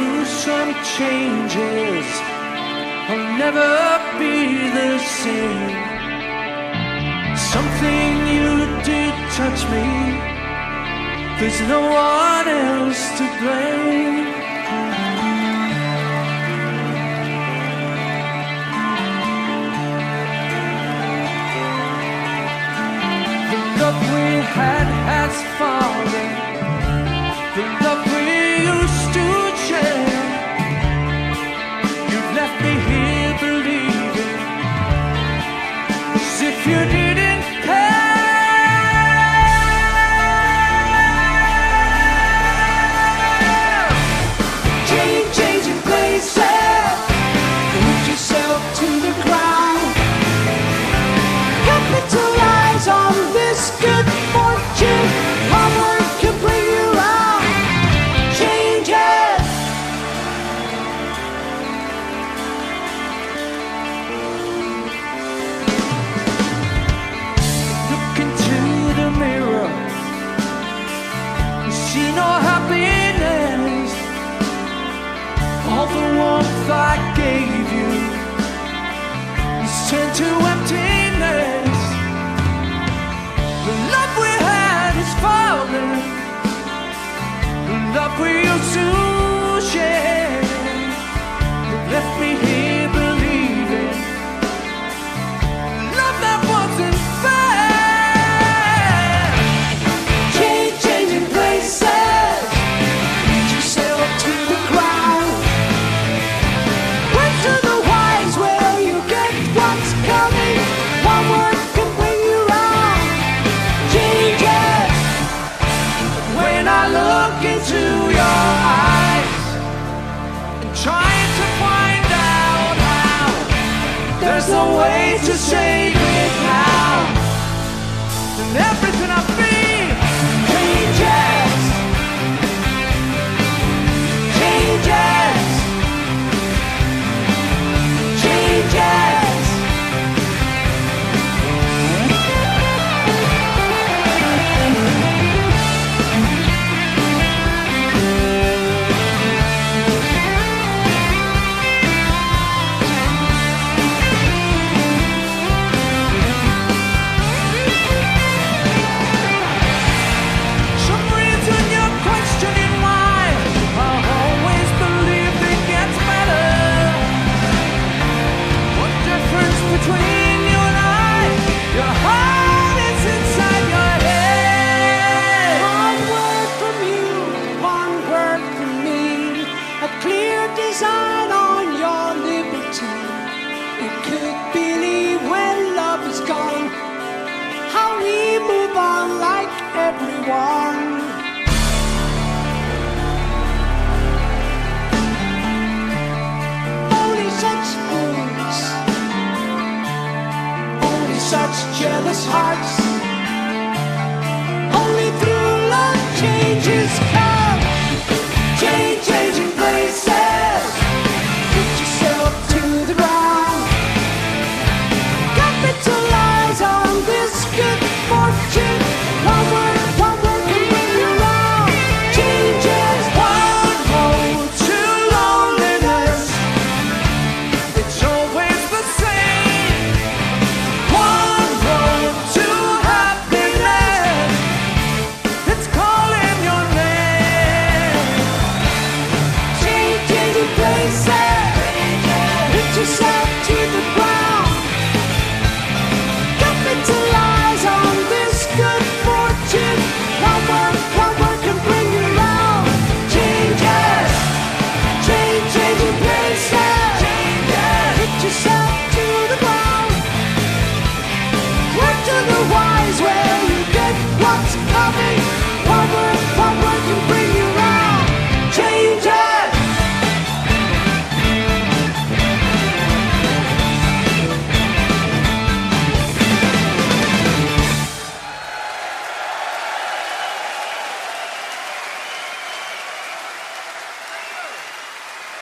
through some changes. I'll never be the same. Something you did touch me. There's no one else to blame. The love we had has fallen. The love we used to share. You've left me here believing as if you didn't care. Changing places, put yourself to the ground. Capitalize on this good fortune. Hard work can bring you around. Changes. Look into the mirror. You see no happiness. All the warmth I gave you is turned to emptiness. The love we had is falling. The love we used to share. It left me here believing love that wasn't fair. Changing places, put yourself to the ground. Went to the wise where you get what's coming. One word can bring you round. Changes. When I look into your eyes and trying to find out how, there's no way to save it now. And everything I feel changes. Changes. Changes. Some reason you're questioning why. I always believed it gets better. What difference between you and I? Your heart is inside your head. One word from you, one word from me. A clear design on your liberty. It could believe when love is gone. How we move on like everyone. Only such fools, only such jealous hearts. Only through love changes come. Changing places, put yourself to the ground. Capitalize on this good fortune. One word can bring you round. Changes. One road to loneliness. It's always the same. One road to happiness. It's calling your name. Changing places, put yourself to the ground. Capitalize on this good fortune. One word can bring you round. Changes. Changing places. Put yourself to the ground. Work to the wise.